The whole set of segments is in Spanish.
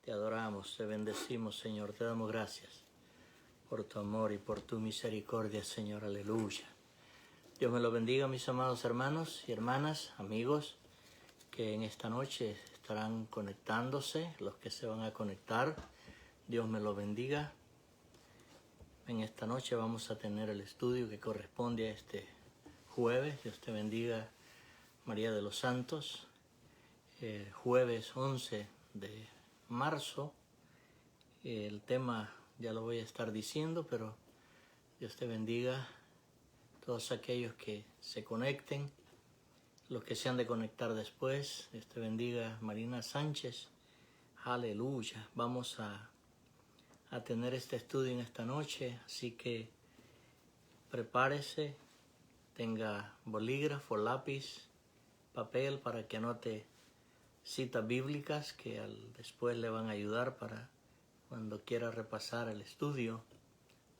Te adoramos, te bendecimos, Señor. Te damos gracias por tu amor y por tu misericordia, Señor. Aleluya. Dios me lo bendiga, mis amados hermanos y hermanas, amigos, que en esta noche estarán conectándose, los que se van a conectar. Dios me lo bendiga. En esta noche vamos a tener el estudio que corresponde a este jueves. Dios te bendiga, María de los Santos. Jueves 11 de marzo. El tema ya lo voy a estar diciendo, pero Dios te bendiga todos aquellos que se conecten, los que se han de conectar después. Dios te bendiga, Marina Sánchez. Aleluya. Vamos a tener este estudio en esta noche, así que prepárese, tenga bolígrafo, lápiz, papel para que anote citas bíblicas que después le van a ayudar para cuando quiera repasar el estudio,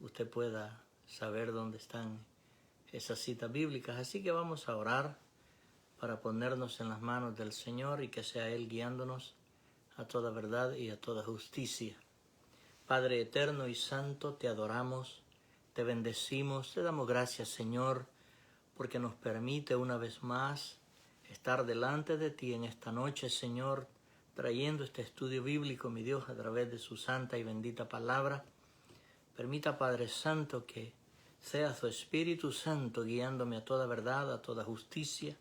usted pueda saber dónde están esas citas bíblicas. Así que vamos a orar para ponernos en las manos del Señor y que sea Él guiándonos a toda verdad y a toda justicia. Padre eterno y santo, te adoramos, te bendecimos, te damos gracias, Señor, porque nos permite una vez más estar delante de ti en esta noche, Señor, trayendo este estudio bíblico, mi Dios, a través de su santa y bendita palabra. Permita, Padre Santo, que sea su Espíritu Santo guiándome a toda verdad, a toda justicia.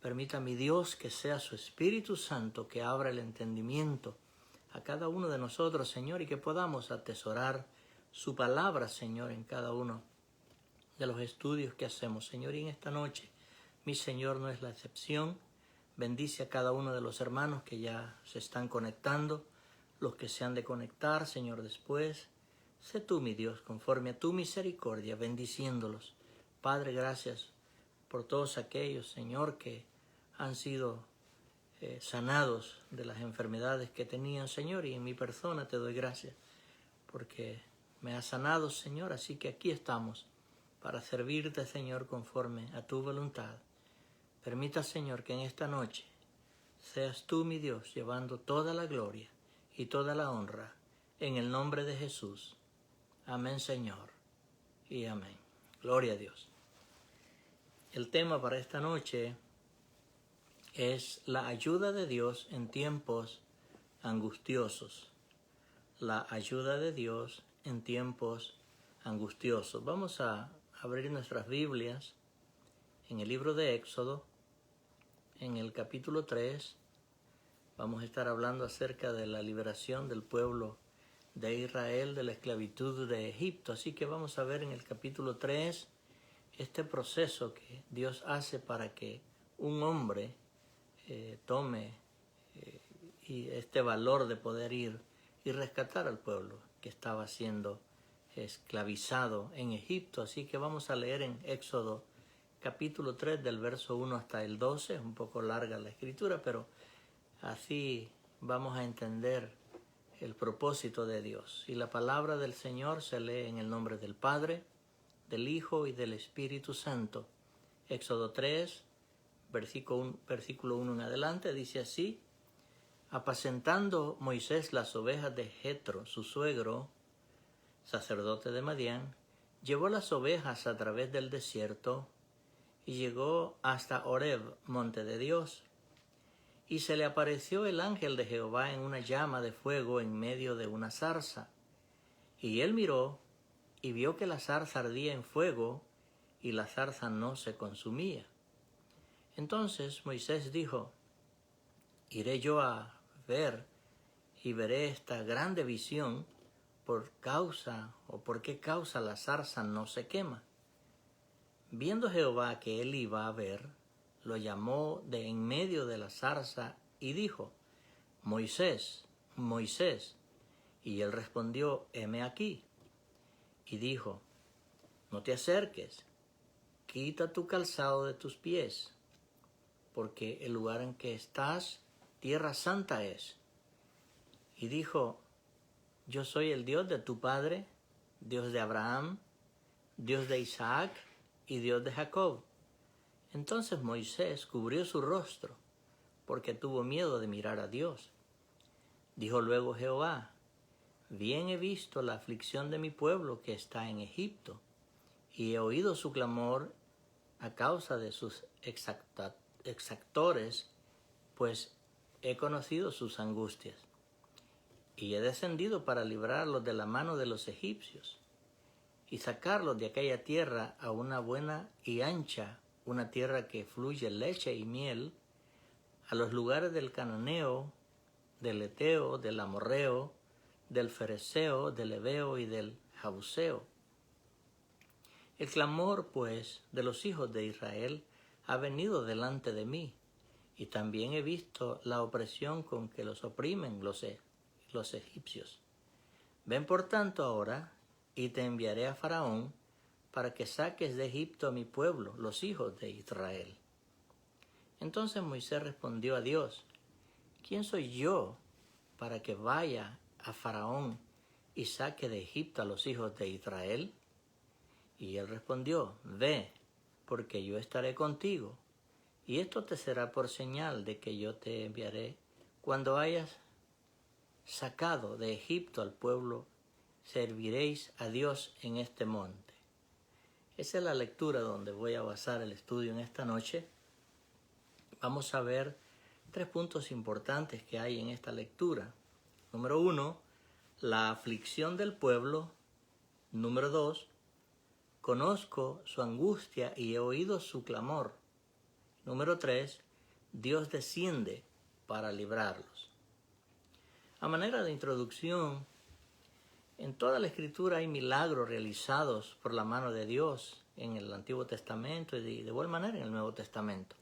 Permita, mi Dios, que sea su Espíritu Santo que abra el entendimiento a cada uno de nosotros, Señor, y que podamos atesorar su palabra, Señor, en cada uno de los estudios que hacemos, Señor. Y en esta noche, mi Señor, no es la excepción. Bendice a cada uno de los hermanos que ya se están conectando, los que se han de conectar, Señor, después. Sé tú, mi Dios, conforme a tu misericordia, bendiciéndolos. Padre, gracias por todos aquellos, Señor, que han sido sanados de las enfermedades que tenían, Señor, y en mi persona te doy gracias porque me has sanado, Señor, así que aquí estamos para servirte, Señor, conforme a tu voluntad. Permita, Señor, que en esta noche seas tú, mi Dios, llevando toda la gloria y toda la honra en el nombre de Jesús. Amén, Señor, y amén. Gloria a Dios. El tema para esta noche es la ayuda de Dios en tiempos angustiosos. La ayuda de Dios en tiempos angustiosos. Vamos a abrir nuestras Biblias en el libro de Éxodo, en el capítulo 3. Vamos a estar hablando acerca de la liberación del pueblo de Israel de la esclavitud de Egipto. Así que vamos a ver en el capítulo 3 este proceso que Dios hace para que un hombre tome y este valor de poder ir y rescatar al pueblo que estaba siendo esclavizado en Egipto. Así que vamos a leer en Éxodo capítulo 3 del verso 1 hasta el 12. Es un poco larga la escritura, pero así vamos a entender el propósito de Dios. Y la palabra del Señor se lee en el nombre del Padre, del Hijo y del Espíritu Santo. Éxodo 3, versículo 1 en adelante, dice así: apacentando Moisés las ovejas de Jetro, su suegro, sacerdote de Madián, llevó las ovejas a través del desierto y llegó hasta Horeb, monte de Dios. Y se le apareció el ángel de Jehová en una llama de fuego en medio de una zarza. Y él miró y vio que la zarza ardía en fuego y la zarza no se consumía. Entonces Moisés dijo: iré yo a ver y veré esta grande visión, por qué causa la zarza no se quema. Viendo Jehová que él iba a ver, lo llamó de en medio de la zarza y dijo: Moisés, Moisés. Y él respondió: heme aquí. Y dijo: no te acerques, quita tu calzado de tus pies, porque el lugar en que estás, tierra santa es. Y dijo: yo soy el Dios de tu padre, Dios de Abraham, Dios de Isaac y Dios de Jacob. Entonces Moisés cubrió su rostro, porque tuvo miedo de mirar a Dios. Dijo luego Jehová: bien he visto la aflicción de mi pueblo que está en Egipto, y he oído su clamor a causa de sus exactores, pues he conocido sus angustias. Y he descendido para librarlos de la mano de los egipcios, y sacarlos de aquella tierra a una buena y ancha, una tierra que fluye leche y miel, a los lugares del cananeo, del eteo, del amorreo, del fereceo, del heveo y del jabuseo. El clamor, pues, de los hijos de Israel ha venido delante de mí, y también he visto la opresión con que los oprimen los egipcios. Ven por tanto ahora, y te enviaré a Faraón, para que saques de Egipto a mi pueblo, los hijos de Israel. Entonces Moisés respondió a Dios: ¿quién soy yo para que vaya a Faraón y saque de Egipto a los hijos de Israel? Y él respondió: ve, porque yo estaré contigo, y esto te será por señal de que yo te enviaré cuando hayas sacado de Egipto al pueblo. Serviréis a Dios en este monte. Esa es la lectura donde voy a basar el estudio en esta noche. Vamos a ver 3 puntos importantes que hay en esta lectura. Número 1, la aflicción del pueblo. Número 2, conozco su angustia y he oído su clamor. Número 3, Dios desciende para librarlos. A manera de introducción, en toda la Escritura hay milagros realizados por la mano de Dios en el Antiguo Testamento y de igual manera en el Nuevo Testamento.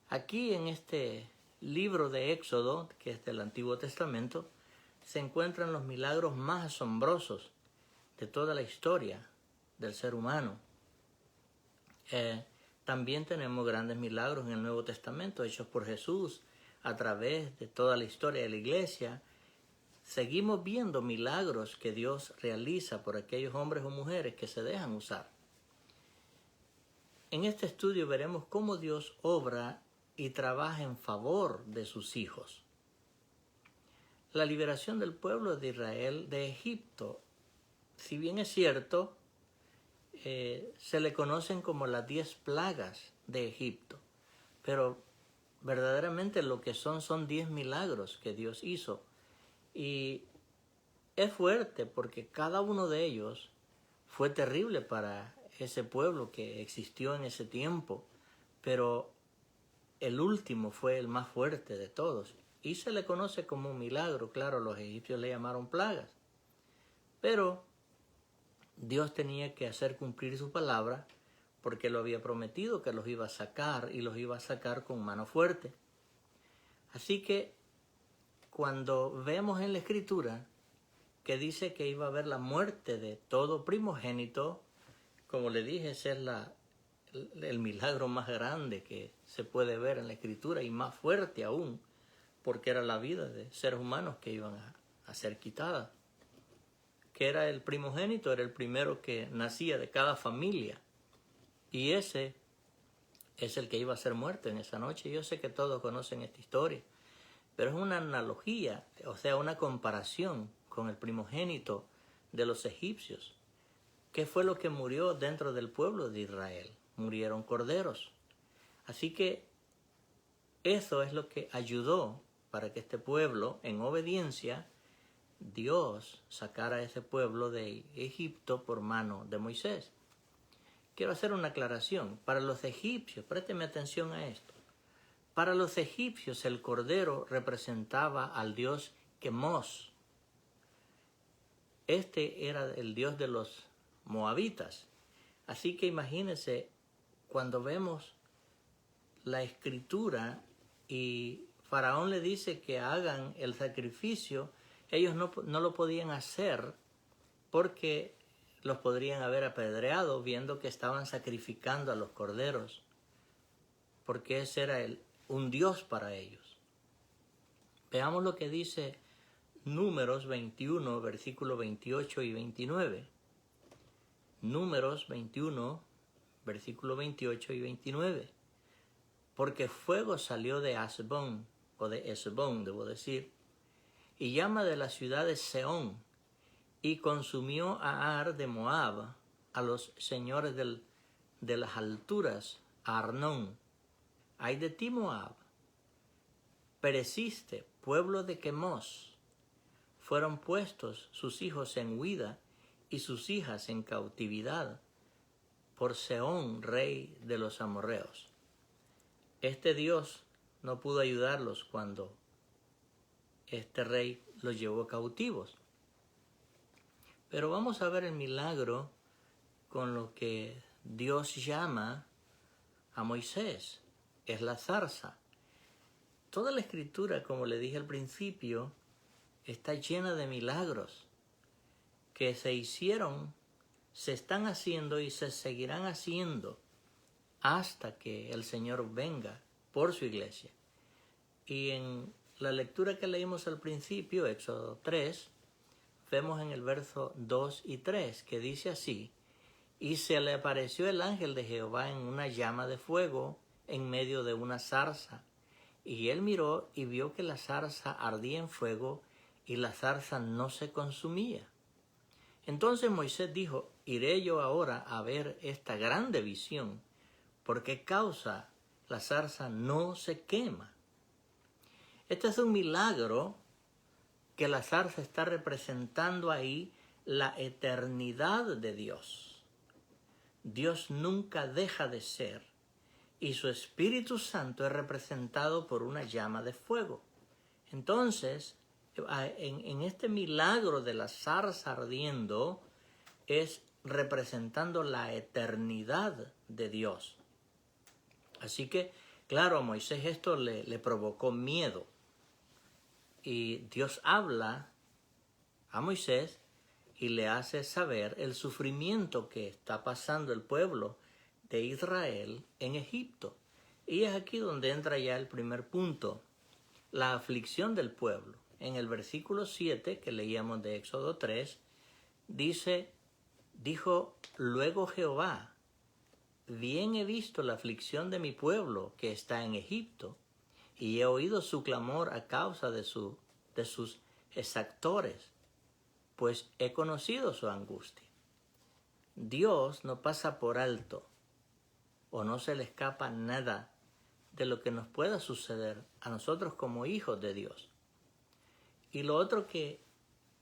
Aquí en este libro de Éxodo, que es del Antiguo Testamento, se encuentran los milagros más asombrosos de toda la historia del ser humano. También tenemos grandes milagros en el Nuevo Testamento hechos por Jesús a través de toda la historia de la Iglesia. Seguimos viendo milagros que Dios realiza por aquellos hombres o mujeres que se dejan usar. En este estudio veremos cómo Dios obra y trabaja en favor de sus hijos. La liberación del pueblo de Israel de Egipto, si bien es cierto, se le conocen como las 10 plagas de Egipto, pero verdaderamente lo que son 10 milagros que Dios hizo. Y es fuerte porque cada uno de ellos fue terrible para ese pueblo que existió en ese tiempo, pero el último fue el más fuerte de todos y se le conoce como un milagro. Claro, los egipcios le llamaron plagas, pero Dios tenía que hacer cumplir su palabra porque lo había prometido que los iba a sacar y los iba a sacar con mano fuerte. Así que cuando vemos en la Escritura que dice que iba a haber la muerte de todo primogénito, como le dije, ese es el milagro más grande que se puede ver en la Escritura y más fuerte aún, porque era la vida de seres humanos que iban a ser quitadas. Que era el primogénito, era el primero que nacía de cada familia, y ese es el que iba a ser muerto en esa noche. Yo sé que todos conocen esta historia, pero es una analogía, o sea, una comparación con el primogénito de los egipcios. ¿Qué fue lo que murió dentro del pueblo de Israel? Murieron corderos. Así que eso es lo que ayudó para que este pueblo, en obediencia, Dios sacara a ese pueblo de Egipto por mano de Moisés. Quiero hacer una aclaración. Para los egipcios, présteme atención a esto. Para los egipcios el cordero representaba al dios Quemos. Este era el dios de los moabitas. Así que imagínense, cuando vemos la escritura y Faraón le dice que hagan el sacrificio, ellos no lo podían hacer porque los podrían haber apedreado viendo que estaban sacrificando a los corderos, porque ese era un dios para ellos. Veamos lo que dice Números 21, versículos 28 y 29. Números 21, versículos 28 y 29. Porque fuego salió de Asbón, o de Esbón, debo decir, y llama de la ciudad de Seón, y consumió a Ar de Moab, a los señores de las alturas, a Arnón. Ay de ti, Moab, pereciste, pueblo de Quemos. Fueron puestos sus hijos en huida y sus hijas en cautividad por Sehón, rey de los amorreos. Este Dios no pudo ayudarlos cuando este rey los llevó cautivos. Pero vamos a ver el milagro con lo que Dios llama a Moisés. Es la zarza. Toda la escritura, como le dije al principio, está llena de milagros que se hicieron, se están haciendo y se seguirán haciendo hasta que el Señor venga por su iglesia. Y en la lectura que leímos al principio, Éxodo 3, vemos en el verso 2 y 3 que dice así: y se le apareció el ángel de Jehová en una llama de fuego en medio de una zarza. Y él miró y vio que la zarza ardía en fuego y la zarza no se consumía. Entonces Moisés dijo: iré yo ahora a ver esta grande visión, ¿por qué causa la zarza no se quema? Este es un milagro que la zarza está representando ahí la eternidad de Dios. Dios nunca deja de ser y su Espíritu Santo es representado por una llama de fuego. Entonces, en este milagro de la zarza ardiendo es representando la eternidad de Dios. Así que, claro, a Moisés esto le provocó miedo. Y Dios habla a Moisés y le hace saber el sufrimiento que está pasando el pueblo de Israel en Egipto. Y es aquí donde entra ya el primer punto, la aflicción del pueblo. En el versículo 7 que leíamos de Éxodo 3, dijo luego Jehová: bien he visto la aflicción de mi pueblo que está en Egipto, y he oído su clamor a causa de sus exactores, pues he conocido su angustia. Dios no pasa por alto o no se le escapa nada de lo que nos pueda suceder a nosotros como hijos de Dios. Y lo otro que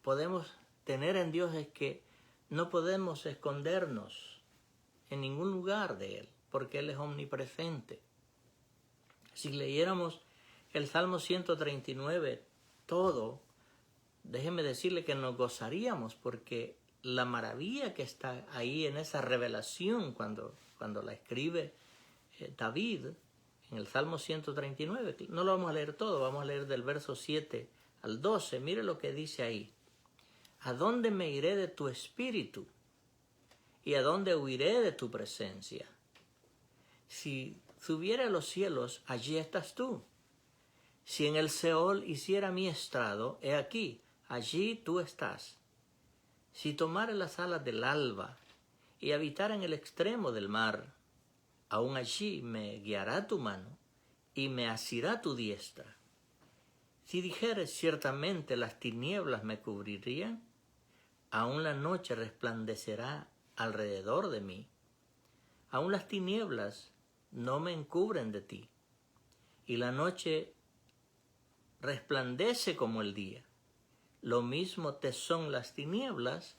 podemos tener en Dios es que no podemos escondernos en ningún lugar de Él, porque Él es omnipresente. Si leyéramos el Salmo 139 todo, déjeme decirle que nos gozaríamos, porque la maravilla que está ahí en esa revelación cuando la escribe David en el Salmo 139, no lo vamos a leer todo, vamos a leer del verso 7 al 12, mire lo que dice ahí: ¿a dónde me iré de tu espíritu? ¿Y a dónde huiré de tu presencia? Si subiera a los cielos, allí estás tú. Si en el Seol hiciera mi estrado, he aquí, allí tú estás. Si tomare las alas del alba y habitara en el extremo del mar, aún allí me guiará tu mano y me asirá tu diestra. Si dijeres ciertamente las tinieblas me cubrirían, aún la noche resplandecerá alrededor de mí. Aún las tinieblas no me encubren de ti, y la noche resplandece como el día. Lo mismo te son las tinieblas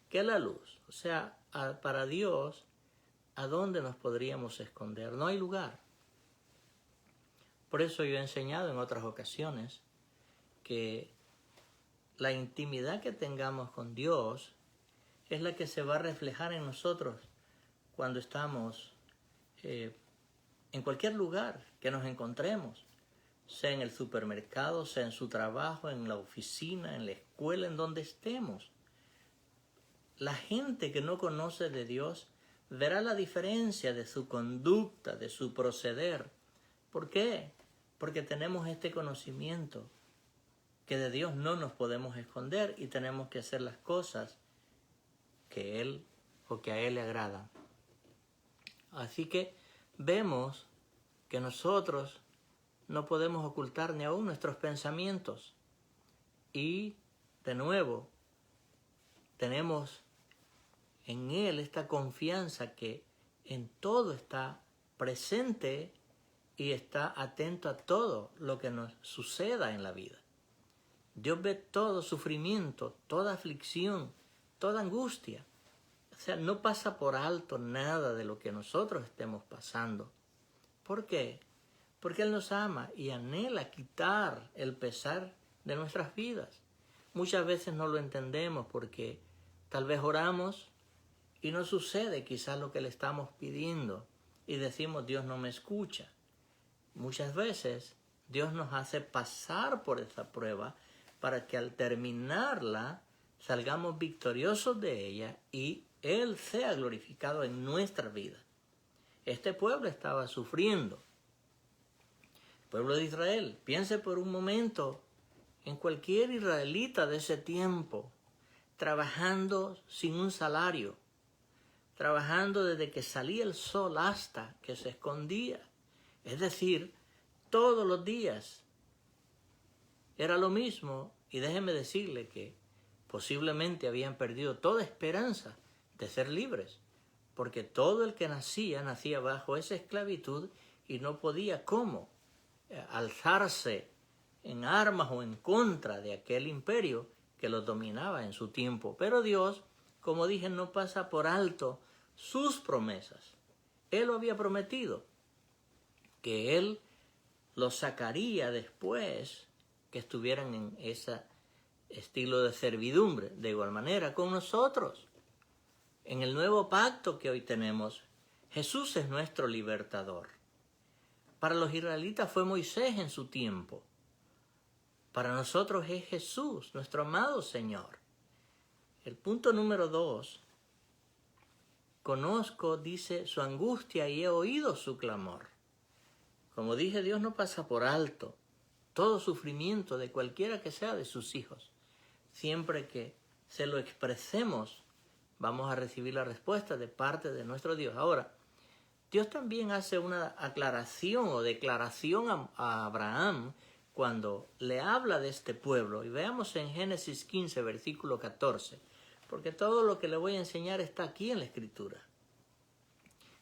que la luz. O sea, para Dios, ¿a dónde nos podríamos esconder? No hay lugar. Por eso yo he enseñado en otras ocasiones que la intimidad que tengamos con Dios es la que se va a reflejar en nosotros cuando estamos en cualquier lugar que nos encontremos, sea en el supermercado, sea en su trabajo, en la oficina, en la escuela, en donde estemos. La gente que no conoce de Dios verá la diferencia de su conducta, de su proceder. ¿Por qué? Porque tenemos este conocimiento que de Dios no nos podemos esconder y tenemos que hacer las cosas que Él o que a Él le agradan. Así que vemos que nosotros no podemos ocultar ni aún nuestros pensamientos. Y de nuevo, tenemos en Él esta confianza que en todo está presente y está atento a todo lo que nos suceda en la vida. Dios ve todo sufrimiento, toda aflicción, toda angustia. O sea, no pasa por alto nada de lo que nosotros estemos pasando. ¿Por qué? Porque Él nos ama y anhela quitar el pesar de nuestras vidas. Muchas veces no lo entendemos porque tal vez oramos y no sucede quizás lo que le estamos pidiendo y decimos Dios no me escucha. Muchas veces Dios nos hace pasar por esa prueba para que al terminarla salgamos victoriosos de ella y Él sea glorificado en nuestra vida. Este pueblo estaba sufriendo. El pueblo de Israel, piense por un momento en cualquier israelita de ese tiempo, trabajando sin un salario, trabajando desde que salía el sol hasta que se escondía. Es decir, todos los días era lo mismo, y déjeme decirle que posiblemente habían perdido toda esperanza de ser libres, porque todo el que nacía bajo esa esclavitud y no podía alzarse en armas o en contra de aquel imperio que los dominaba en su tiempo. Pero Dios, como dije, no pasa por alto sus promesas. Él lo había prometido, que Él los sacaría después que estuvieran en ese estilo de servidumbre. De igual manera con nosotros. En el nuevo pacto que hoy tenemos, Jesús es nuestro libertador. Para los israelitas fue Moisés en su tiempo. Para nosotros es Jesús, nuestro amado Señor. El punto número 2. Conozco, dice, su angustia y he oído su clamor. Como dije, Dios no pasa por alto todo sufrimiento de cualquiera que sea de sus hijos. Siempre que se lo expresemos, vamos a recibir la respuesta de parte de nuestro Dios. Ahora, Dios también hace una aclaración o declaración a Abraham cuando le habla de este pueblo. Y veamos en Génesis 15, versículo 14, porque todo lo que le voy a enseñar está aquí en la Escritura.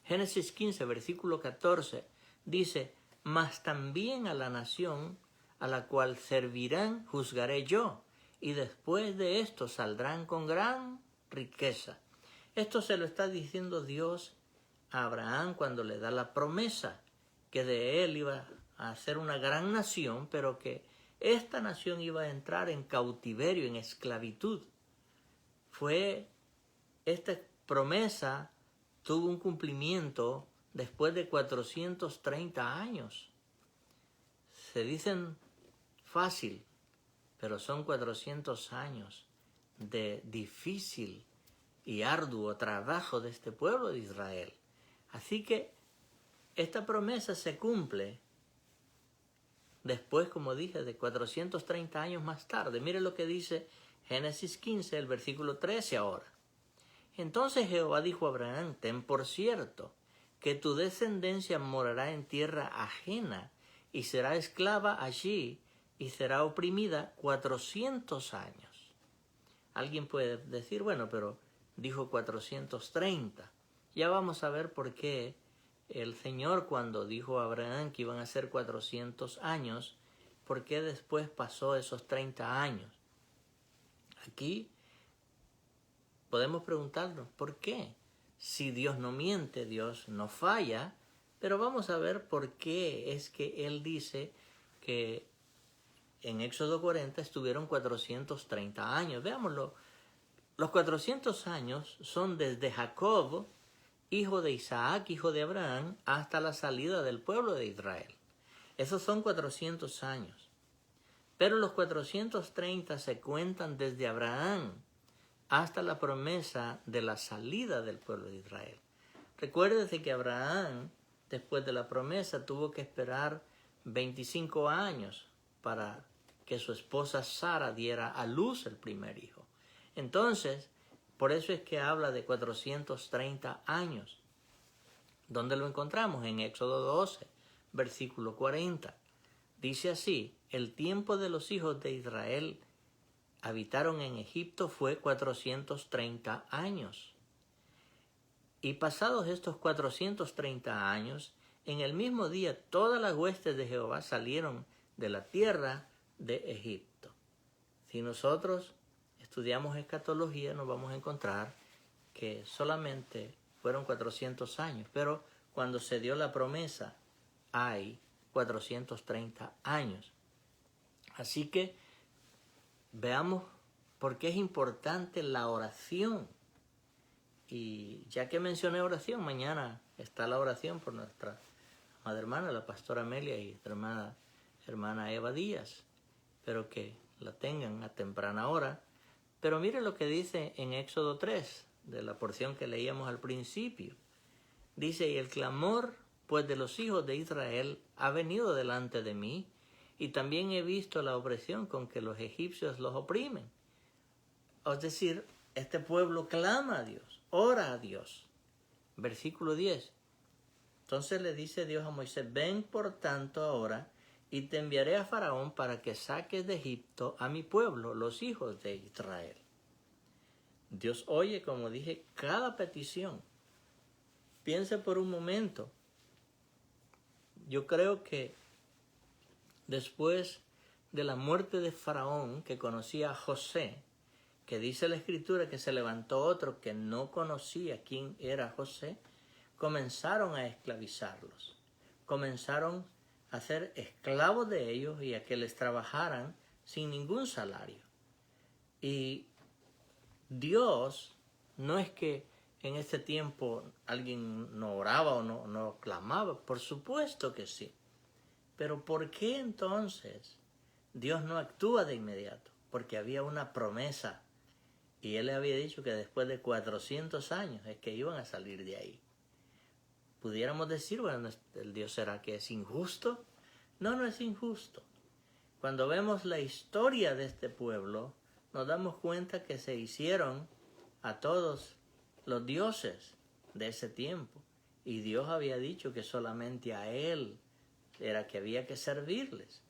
Génesis 15, versículo 14, dice: mas también a la nación a la cual servirán juzgaré yo, y después de esto saldrán con gran riqueza. Esto se lo está diciendo Dios a Abraham cuando le da la promesa que de él iba a ser una gran nación, pero que esta nación iba a entrar en cautiverio, en esclavitud. Esta promesa tuvo un cumplimiento después de 430 años. Se dicen fácil, pero son 400 años de difícil y arduo trabajo de este pueblo de Israel. Así que esta promesa se cumple después, como dije, de 430 años más tarde. Mire lo que dice Génesis 15, el versículo 13 ahora. Entonces Jehová dijo a Abraham: ten por cierto que tu descendencia morará en tierra ajena y será esclava allí y será oprimida 400 años. Alguien puede decir, bueno, pero dijo 430. Ya vamos a ver por qué el Señor, cuando dijo a Abraham que iban a ser 400 años, por qué después pasó esos 30 años. Aquí podemos preguntarnos, ¿por qué? Si Dios no miente, Dios no falla, pero vamos a ver por qué es que Él dice que en Éxodo 40 estuvieron 430 años. Veámoslo. Los 400 años son desde Jacob, hijo de Isaac, hijo de Abraham, hasta la salida del pueblo de Israel. Esos son 400 años. Pero los 430 se cuentan desde Abraham hasta la promesa de la salida del pueblo de Israel. Recuérdese que Abraham, después de la promesa, tuvo que esperar 25 años para que su esposa Sara diera a luz el primer hijo. Entonces, por eso es que habla de 430 años. ¿Dónde lo encontramos? En Éxodo 12, versículo 40. Dice así: el tiempo de los hijos de Israel habitaron en Egipto fue 430 años. Y pasados estos 430 años, en el mismo día todas las huestes de Jehová salieron de la tierra de Egipto. Si nosotros estudiamos escatología, nos vamos a encontrar que solamente fueron 400 años, pero cuando se dio la promesa hay 430 años. Así que veamos por qué es importante la oración. Y ya que mencioné oración, mañana está la oración por nuestra amada hermana, la pastora Amelia, y hermana Eva Díaz. Espero que la tengan a temprana hora. Pero mire lo que dice en Éxodo 3, de la porción que leíamos al principio. Dice, y el clamor pues de los hijos de Israel ha venido delante de mí, y también he visto la opresión con que los egipcios los oprimen. Es decir, este pueblo clama a Dios, ora a Dios. Versículo 10. Entonces le dice Dios a Moisés, ven por tanto ahora, y te enviaré a Faraón para que saques de Egipto a mi pueblo, los hijos de Israel. Dios oye, como dije, cada petición. Piense por un momento. Yo creo que después de la muerte de Faraón, que conocía a José, que dice la Escritura que se levantó otro que no conocía quién era José, comenzaron a esclavizarlos. Comenzaron a ser esclavos de ellos y a que les trabajaran sin ningún salario. Y Dios, no es que en este tiempo alguien no oraba o no clamaba, por supuesto que sí. Pero ¿por qué entonces Dios no actúa de inmediato? Porque había una promesa. Y él le había dicho que después de 400 años es que iban a salir de ahí. Pudiéramos decir, bueno, ¿el Dios será que es injusto? No, no es injusto. Cuando vemos la historia de este pueblo, nos damos cuenta que se hicieron a todos los dioses de ese tiempo. Y Dios había dicho que solamente a Él era que había que servirles.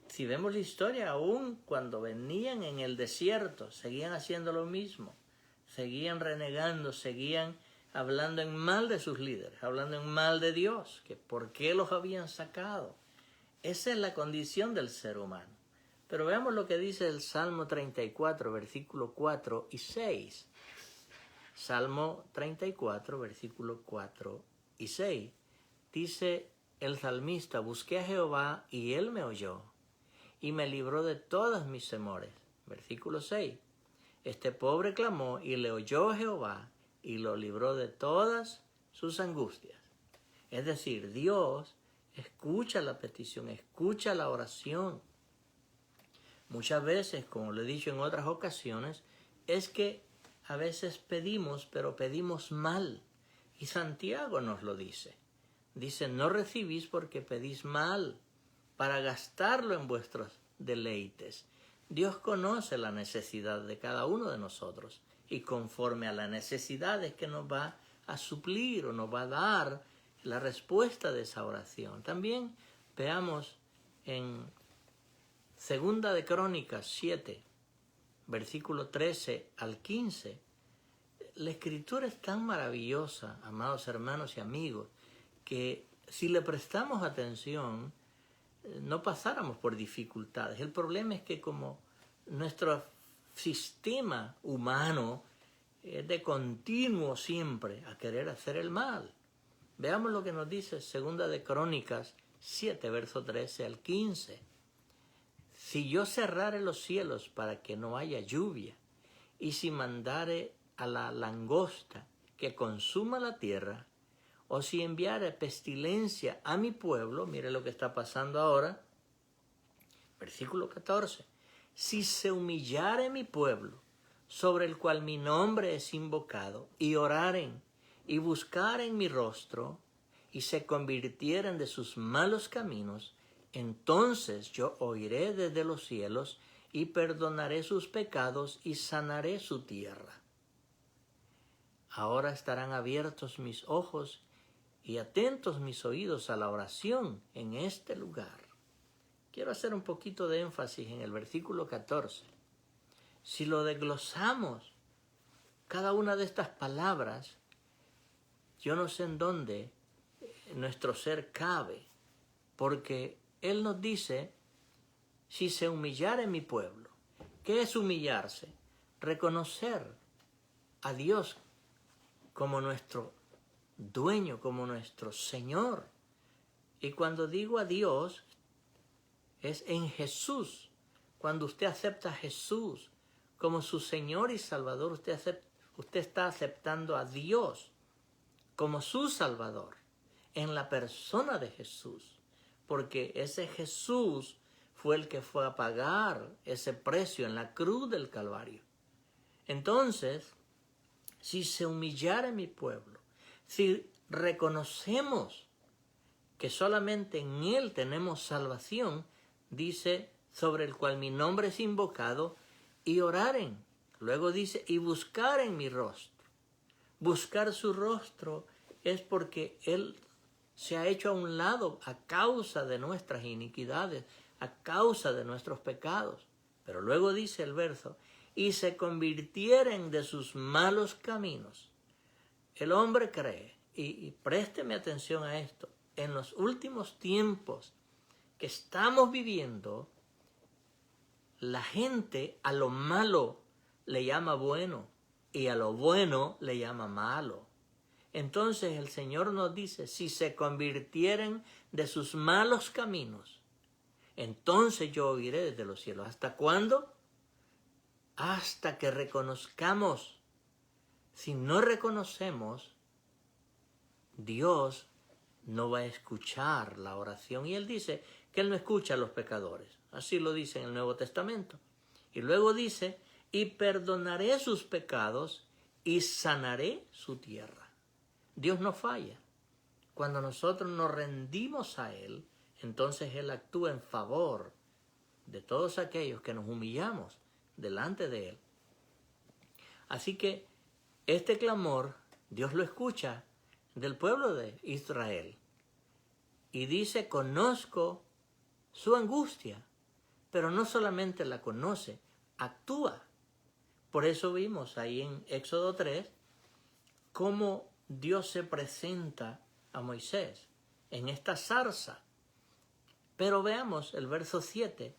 Si vemos la historia, aún cuando venían en el desierto, seguían haciendo lo mismo. Seguían renegando, seguían hablando en mal de sus líderes, hablando en mal de Dios, que por qué los habían sacado. Esa es la condición del ser humano. Pero veamos lo que dice el Salmo 34, versículo 4 y 6. Salmo 34, versículo 4 y 6. Dice el salmista, busqué a Jehová y Él me oyó y me libró de todos mis temores. Versículo 6. Este pobre clamó y le oyó Jehová y lo libró de todas sus angustias. Es decir, Dios escucha la petición, escucha la oración. Muchas veces, como lo he dicho en otras ocasiones, es que a veces pedimos, pero pedimos mal. Y Santiago nos lo dice. Dice, no recibís porque pedís mal, para gastarlo en vuestros deleites. Dios conoce la necesidad de cada uno de nosotros y conforme a las necesidades que nos va a suplir o nos va a dar la respuesta de esa oración. También veamos en Segunda de Crónicas 7, versículo 13 al 15. La Escritura es tan maravillosa, amados hermanos y amigos, que si le prestamos atención, no pasáramos por dificultades. El problema es que como nuestro sistema humano es de continuo siempre a querer hacer el mal. Veamos lo que nos dice Segunda de Crónicas 7, verso 13 al 15. Si yo cerrare los cielos para que no haya lluvia, y si mandare a la langosta que consuma la tierra, o si enviare pestilencia a mi pueblo, mire lo que está pasando ahora, versículo 14, si se humillare mi pueblo, sobre el cual mi nombre es invocado, y oraren, y buscaren mi rostro, y se convirtieren de sus malos caminos, entonces yo oiré desde los cielos, y perdonaré sus pecados, y sanaré su tierra. Ahora estarán abiertos mis ojos, y atentos mis oídos a la oración en este lugar. Quiero hacer un poquito de énfasis en el versículo 14. si lo desglosamos, cada una de estas palabras, yo no sé en dónde nuestro ser cabe, porque Él nos dice, si se humillare mi pueblo. ¿Qué es humillarse? Reconocer a Dios como nuestro dueño, como nuestro Señor. Y cuando digo a Dios, es en Jesús. Cuando usted acepta a Jesús como su Señor y Salvador, usted está aceptando a Dios como su Salvador, en la persona de Jesús, porque ese Jesús fue el que fue a pagar ese precio en la cruz del Calvario. Entonces, si se humillara mi pueblo, si reconocemos que solamente en Él tenemos salvación, dice, sobre el cual mi nombre es invocado, y oraren. Luego dice, y buscaren mi rostro. Buscar su rostro es porque Él se ha hecho a un lado a causa de nuestras iniquidades, a causa de nuestros pecados. Pero luego dice el verso, y se convirtieren de sus malos caminos. El hombre cree, y présteme atención a esto, en los últimos tiempos que estamos viviendo, la gente a lo malo le llama bueno y a lo bueno le llama malo. Entonces el Señor nos dice, si se convirtieren de sus malos caminos, entonces yo oiré desde los cielos. ¿Hasta cuándo? Hasta que reconozcamos. Si no reconocemos, Dios no va a escuchar la oración. Y Él dice que Él no escucha a los pecadores. Así lo dice en el Nuevo Testamento. Y luego dice, y perdonaré sus pecados y sanaré su tierra. Dios no falla. Cuando nosotros nos rendimos a Él, entonces Él actúa en favor de todos aquellos que nos humillamos delante de Él. Así que este clamor, Dios lo escucha del pueblo de Israel. Y dice, conozco su angustia, pero no solamente la conoce, actúa. Por eso vimos ahí en Éxodo 3 cómo Dios se presenta a Moisés en esta zarza. Pero veamos el verso 7.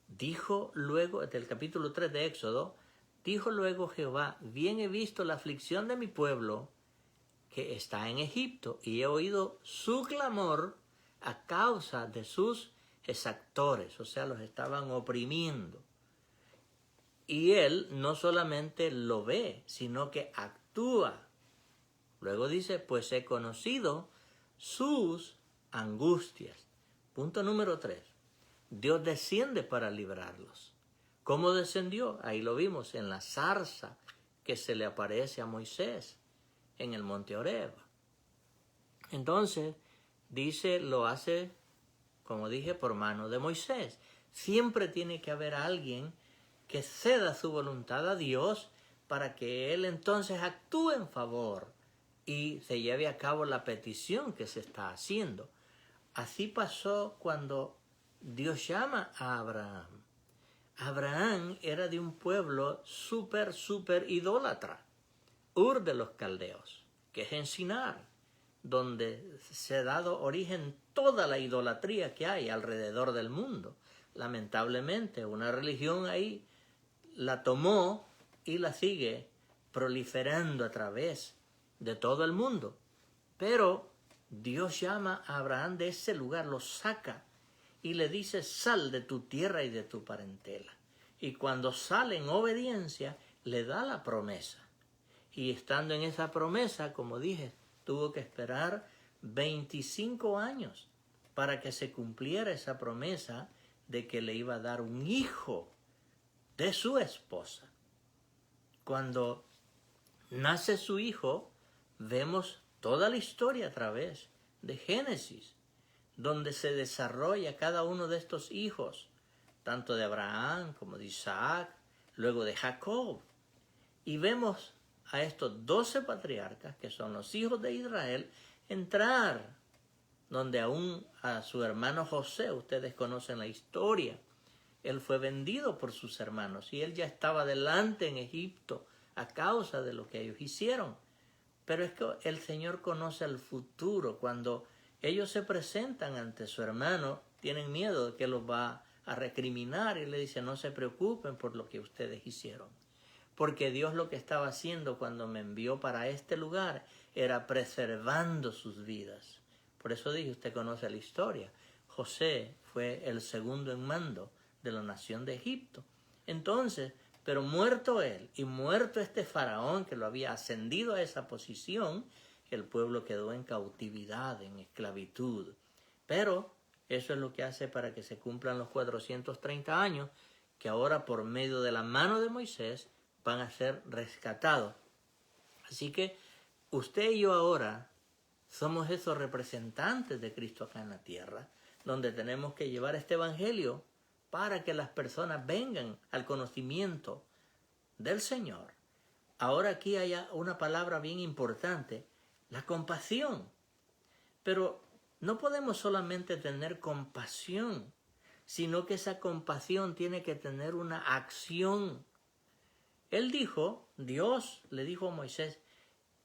Dijo luego, del capítulo 3 de Éxodo, dijo luego Jehová, bien he visto la aflicción de mi pueblo que está en Egipto, y he oído su clamor a causa de sus exactores, o sea, los estaban oprimiendo. Y él no solamente lo ve, sino que actúa. Luego dice, pues he conocido sus angustias. Punto número 3. Dios desciende para librarlos. ¿Cómo descendió? Ahí lo vimos en la zarza que se le aparece a Moisés en el monte Horeb. Entonces, dice, lo hace, como dije, por mano de Moisés. Siempre tiene que haber alguien que ceda su voluntad a Dios para que Él entonces actúe en favor y se lleve a cabo la petición que se está haciendo. Así pasó cuando Dios llama a Abraham. Abraham era de un pueblo súper idólatra, Ur de los Caldeos, que es en Sinar, donde se ha dado origen toda la idolatría que hay alrededor del mundo. Lamentablemente, una religión ahí la tomó y la sigue proliferando a través de todo el mundo. Pero Dios llama a Abraham de ese lugar, lo saca y le dice, sal de tu tierra y de tu parentela. Y cuando sale en obediencia, le da la promesa. Y estando en esa promesa, como dije, tuvo que esperar 25 años para que se cumpliera esa promesa de que le iba a dar un hijo de su esposa. Cuando nace su hijo, vemos toda la historia a través de Génesis, donde se desarrolla cada uno de estos hijos, tanto de Abraham como de Isaac, luego de Jacob. Y vemos a estos 12 patriarcas, que son los hijos de Israel, entrar donde aún a su hermano José, ustedes conocen la historia, él fue vendido por sus hermanos y él ya estaba delante en Egipto a causa de lo que ellos hicieron. Pero es que el Señor conoce el futuro. Cuando ellos se presentan ante su hermano, tienen miedo de que los va a recriminar y le dice, no se preocupen por lo que ustedes hicieron. Porque Dios lo que estaba haciendo cuando me envió para este lugar era preservando sus vidas. Por eso dije, usted conoce la historia. José fue el segundo en mando de la nación de Egipto. Entonces, pero muerto él y muerto este faraón que lo había ascendido a esa posición, el pueblo quedó en cautividad, en esclavitud. Pero eso es lo que hace para que se cumplan los 430 años, que ahora por medio de la mano de Moisés van a ser rescatados. Así que usted y yo ahora somos esos representantes de Cristo acá en la tierra, donde tenemos que llevar este evangelio para que las personas vengan al conocimiento del Señor. Ahora aquí hay una palabra bien importante, la compasión. Pero no podemos solamente tener compasión, sino que esa compasión tiene que tener una acción. Él dijo, Dios le dijo a Moisés,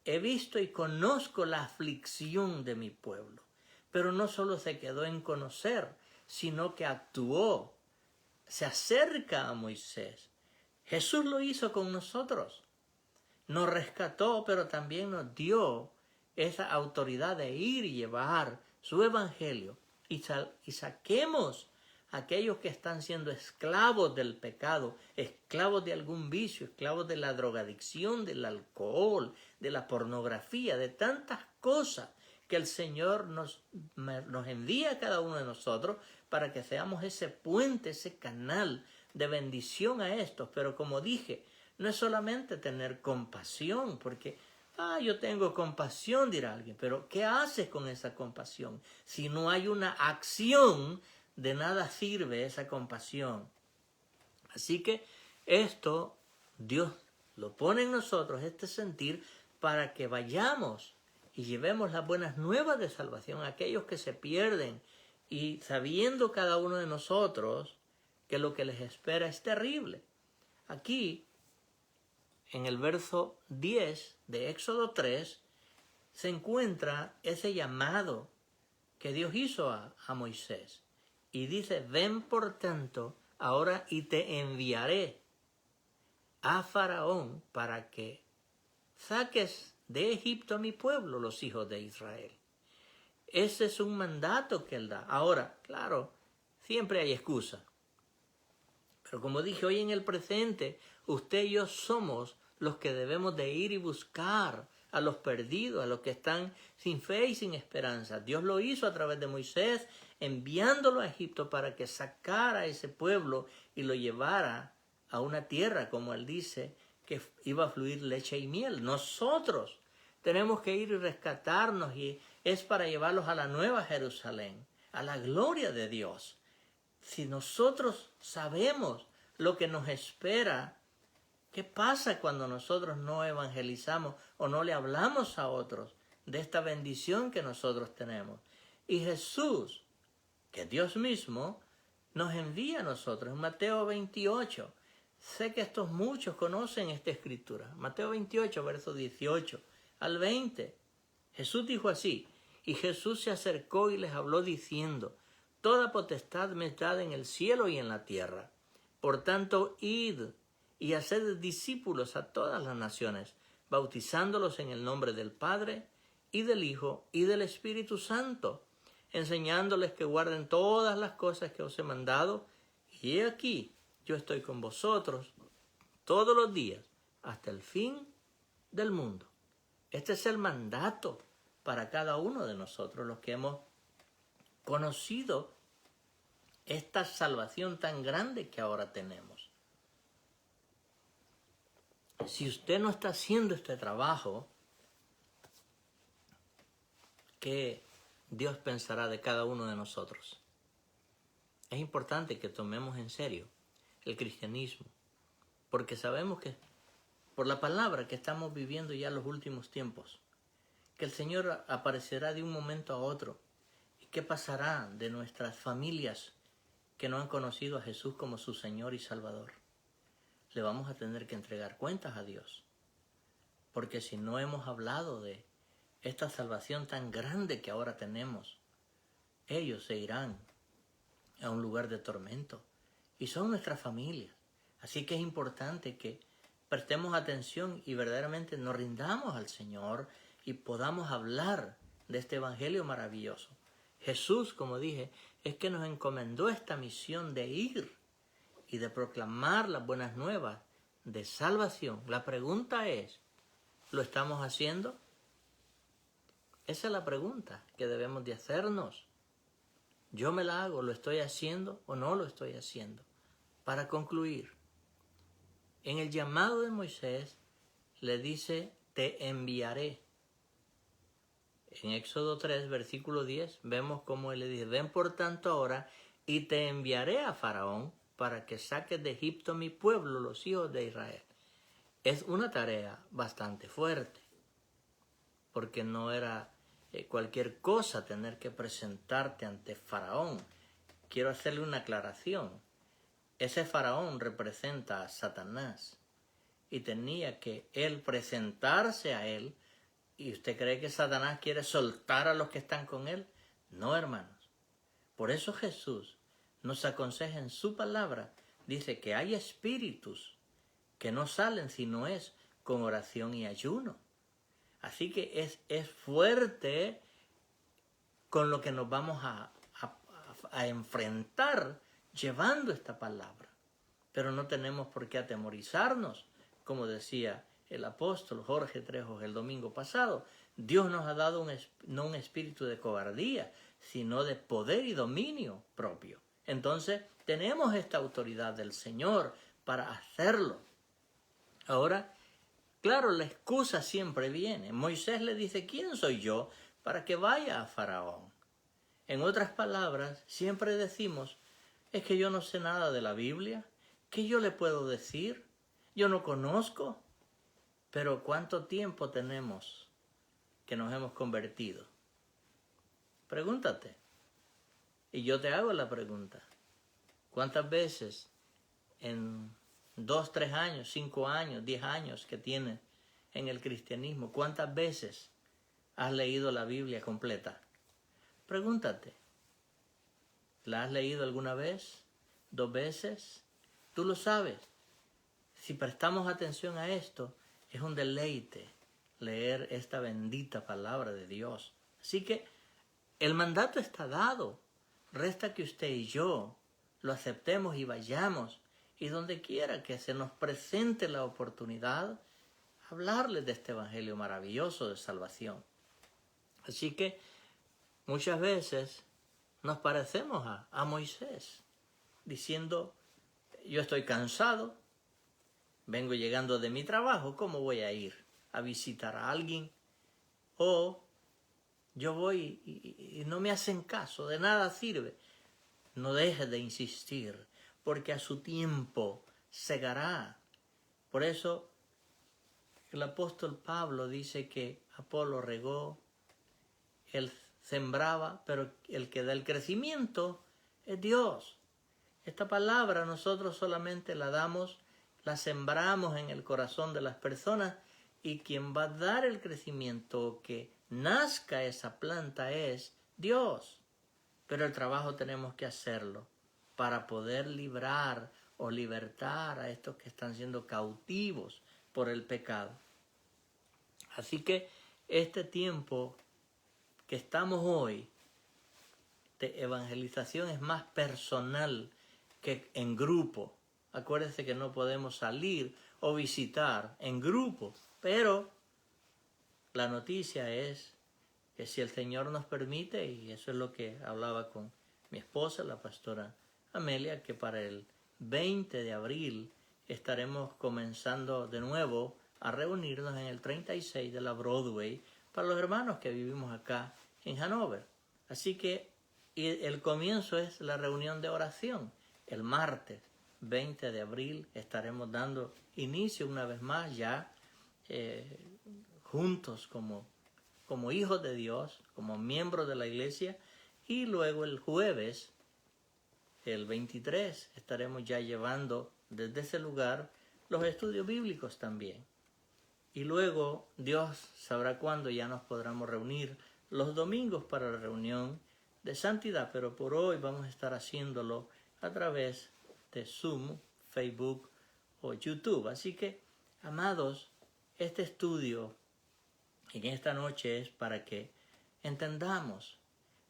he visto y conozco la aflicción de mi pueblo. Pero no solo se quedó en conocer, sino que actuó. Se acerca a Moisés. Jesús lo hizo con nosotros. Nos rescató, pero también nos dio esa autoridad de ir y llevar su evangelio. Y saquemos a aquellos que están siendo esclavos del pecado, esclavos de algún vicio, esclavos de la drogadicción, del alcohol, de la pornografía, de tantas cosas que el Señor nos envía a cada uno de nosotros para que seamos ese puente, ese canal de bendición a estos. Pero como dije, no es solamente tener compasión, porque, yo tengo compasión, dirá alguien, pero ¿qué haces con esa compasión? Si no hay una acción, de nada sirve esa compasión. Así que esto, Dios lo pone en nosotros, este sentir, para que vayamos y llevemos las buenas nuevas de salvación a aquellos que se pierden, y sabiendo cada uno de nosotros que lo que les espera es terrible. Aquí, en el verso 10 de Éxodo 3, se encuentra ese llamado que Dios hizo a Moisés. Y dice, ven por tanto ahora y te enviaré a Faraón para que saques de Egipto a mi pueblo, los hijos de Israel. Ese es un mandato que él da. Ahora, claro, siempre hay excusa. Pero como dije, hoy en el presente, usted y yo somos los que debemos de ir y buscar a los perdidos, a los que están sin fe y sin esperanza. Dios lo hizo a través de Moisés, enviándolo a Egipto para que sacara a ese pueblo y lo llevara a una tierra, como él dice, que iba a fluir leche y miel. Nosotros tenemos que ir y rescatarnos, y es para llevarlos a la nueva Jerusalén, a la gloria de Dios. Si nosotros sabemos lo que nos espera, ¿qué pasa cuando nosotros no evangelizamos o no le hablamos a otros de esta bendición que nosotros tenemos? Y Jesús, que Dios mismo, nos envía a nosotros. En Mateo 28, sé que estos muchos conocen esta escritura. Mateo 28, versos 18 al 20. Jesús dijo así, y Jesús se acercó y les habló diciendo, toda potestad me es dada en el cielo y en la tierra. Por tanto, id y haced discípulos a todas las naciones, bautizándolos en el nombre del Padre, y del Hijo, y del Espíritu Santo, enseñándoles que guarden todas las cosas que os he mandado, y he aquí, yo estoy con vosotros todos los días, hasta el fin del mundo. Este es el mandato para cada uno de nosotros, los que hemos conocido esta salvación tan grande que ahora tenemos. Si usted no está haciendo este trabajo, ¿qué Dios pensará de cada uno de nosotros? Es importante que tomemos en serio el cristianismo, porque sabemos que por la palabra que estamos viviendo ya los últimos tiempos, que el Señor aparecerá de un momento a otro. ¿Y qué pasará de nuestras familias que no han conocido a Jesús como su Señor y Salvador. Le vamos a tener que entregar cuentas a Dios. Porque si no hemos hablado de esta salvación tan grande que ahora tenemos, ellos se irán a un lugar de tormento. Y son nuestras familias. Así que es importante que prestemos atención y verdaderamente nos rindamos al Señor y podamos hablar de este evangelio maravilloso. Jesús, como dije, es que nos encomendó esta misión de ir y de proclamar las buenas nuevas de salvación. La pregunta es, ¿lo estamos haciendo? Esa es la pregunta que debemos de hacernos. Yo me la hago, ¿lo estoy haciendo o no lo estoy haciendo? Para concluir, en el llamado de Moisés le dice, te enviaré. En Éxodo 3, versículo 10, vemos cómo él le dice, ven por tanto ahora y te enviaré a Faraón para que saques de Egipto mi pueblo, los hijos de Israel. Es una tarea bastante fuerte, porque no era cualquier cosa tener que presentarte ante Faraón. Quiero hacerle una aclaración. Ese Faraón representa a Satanás y tenía que él presentarse a él. ¿Y usted cree que Satanás quiere soltar a los que están con él? No, hermanos. Por eso Jesús nos aconseja en su palabra, dice que hay espíritus que no salen si no es con oración y ayuno. Así que es fuerte con lo que nos vamos a enfrentar llevando esta palabra. Pero no tenemos por qué atemorizarnos, como decía el apóstol Jorge Trejos el domingo pasado. Dios nos ha dado no un espíritu de cobardía, sino de poder y dominio propio. Entonces tenemos esta autoridad del Señor para hacerlo. Ahora, claro, la excusa siempre viene. Moisés le dice, ¿quién soy yo para que vaya a Faraón? En otras palabras, siempre decimos, es que yo no sé nada de la Biblia. ¿Qué yo le puedo decir? Yo no conozco. Pero ¿cuánto tiempo tenemos que nos hemos convertido? Pregúntate. Y yo te hago la pregunta. ¿Cuántas veces en 2, 3 años, 5 años, 10 años que tienes en el cristianismo, cuántas veces has leído la Biblia completa? Pregúntate. ¿La has leído alguna vez? 2 veces? Tú lo sabes. Si prestamos atención a esto, es un deleite leer esta bendita palabra de Dios. Así que el mandato está dado. Resta que usted y yo lo aceptemos y vayamos. Y donde quiera que se nos presente la oportunidad, hablarles de este evangelio maravilloso de salvación. Así que muchas veces nos parecemos a Moisés, diciendo, yo estoy cansado, vengo llegando de mi trabajo, ¿cómo voy a ir a visitar a alguien? O yo voy y no me hacen caso, de nada sirve. No dejes de insistir, porque a su tiempo segará. Por eso el apóstol Pablo dice que Apolo regó, él sembraba, pero el que da el crecimiento es Dios. Esta palabra nosotros solamente la damos, la sembramos en el corazón de las personas, y quien va a dar el crecimiento, que nazca esa planta, es Dios. Pero el trabajo tenemos que hacerlo para poder librar o libertar a estos que están siendo cautivos por el pecado. Así que este tiempo que estamos hoy de evangelización es más personal que en grupo. Acuérdense que no podemos salir o visitar en grupo, pero la noticia es que si el Señor nos permite, y eso es lo que hablaba con mi esposa, la pastora Amelia, que para el 20 de abril estaremos comenzando de nuevo a reunirnos en el 36 de la Broadway para los hermanos que vivimos acá en Hanover. Así que el comienzo es la reunión de oración. El martes 20 de abril estaremos dando inicio una vez más ya juntos como hijos de Dios, como miembros de la iglesia, y luego el jueves el 23 estaremos ya llevando desde ese lugar los estudios bíblicos también. Y luego Dios sabrá cuándo ya nos podremos reunir los domingos para la reunión de santidad, pero por hoy vamos a estar haciéndolo a través de Zoom, Facebook o YouTube. Así que, amados, este estudio en esta noche es para que entendamos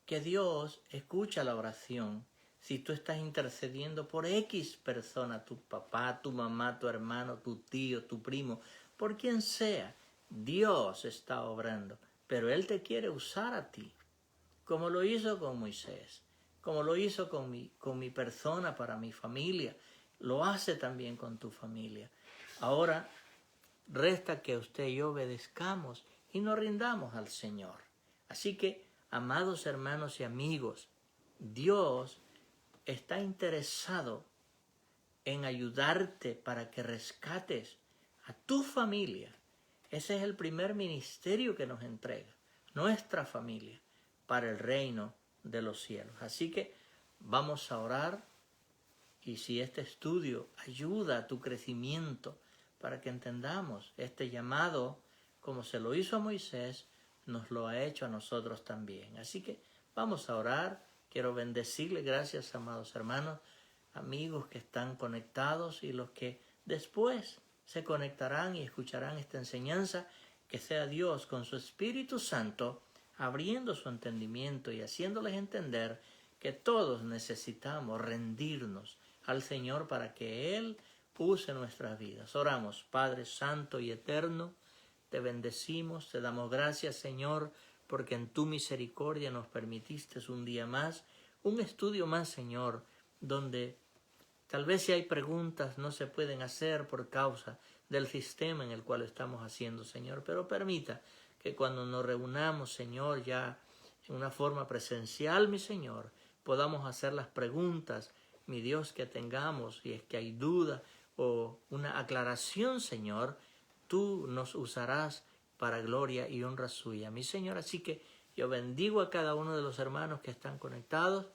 que Dios escucha la oración. Si tú estás intercediendo por X persona, tu papá, tu mamá, tu hermano, tu tío, tu primo, por quien sea, Dios está obrando, pero Él te quiere usar a ti, como lo hizo con Moisés, como lo hizo con mi persona, para mi familia, lo hace también con tu familia. Ahora resta que usted y yo obedezcamos y nos rindamos al Señor. Así que, amados hermanos y amigos, Dios está interesado en ayudarte para que rescates a tu familia. Ese es el primer ministerio que nos entrega, nuestra familia, para el reino de los cielos. Así que vamos a orar, y si este estudio ayuda a tu crecimiento para que entendamos este llamado, como se lo hizo a Moisés, nos lo ha hecho a nosotros también. Así que vamos a orar. Quiero bendecirle. Gracias, amados hermanos, amigos que están conectados y los que después se conectarán y escucharán esta enseñanza. Que sea Dios con su Espíritu Santo abriendo su entendimiento y haciéndoles entender que todos necesitamos rendirnos al Señor para que Él use nuestras vidas. Oramos. Padre Santo y Eterno, te bendecimos, te damos gracias, Señor, porque en tu misericordia nos permitiste un día más, un estudio más, Señor, donde tal vez si hay preguntas no se pueden hacer por causa del sistema en el cual estamos haciendo, Señor, pero permita que cuando nos reunamos, Señor, ya en una forma presencial, mi Señor, podamos hacer las preguntas, mi Dios, que tengamos, y es que hay duda o una aclaración, Señor, tú nos usarás para gloria y honra suya, mi Señor. Así que yo bendigo a cada uno de los hermanos que están conectados.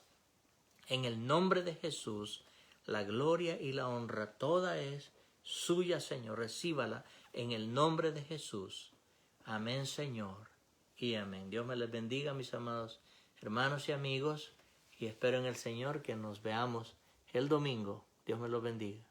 En el nombre de Jesús, la gloria y la honra toda es suya, Señor. Recíbala en el nombre de Jesús. Amén, Señor, y amén. Dios me les bendiga, mis amados hermanos y amigos, y espero en el Señor que nos veamos el domingo. Dios me los bendiga.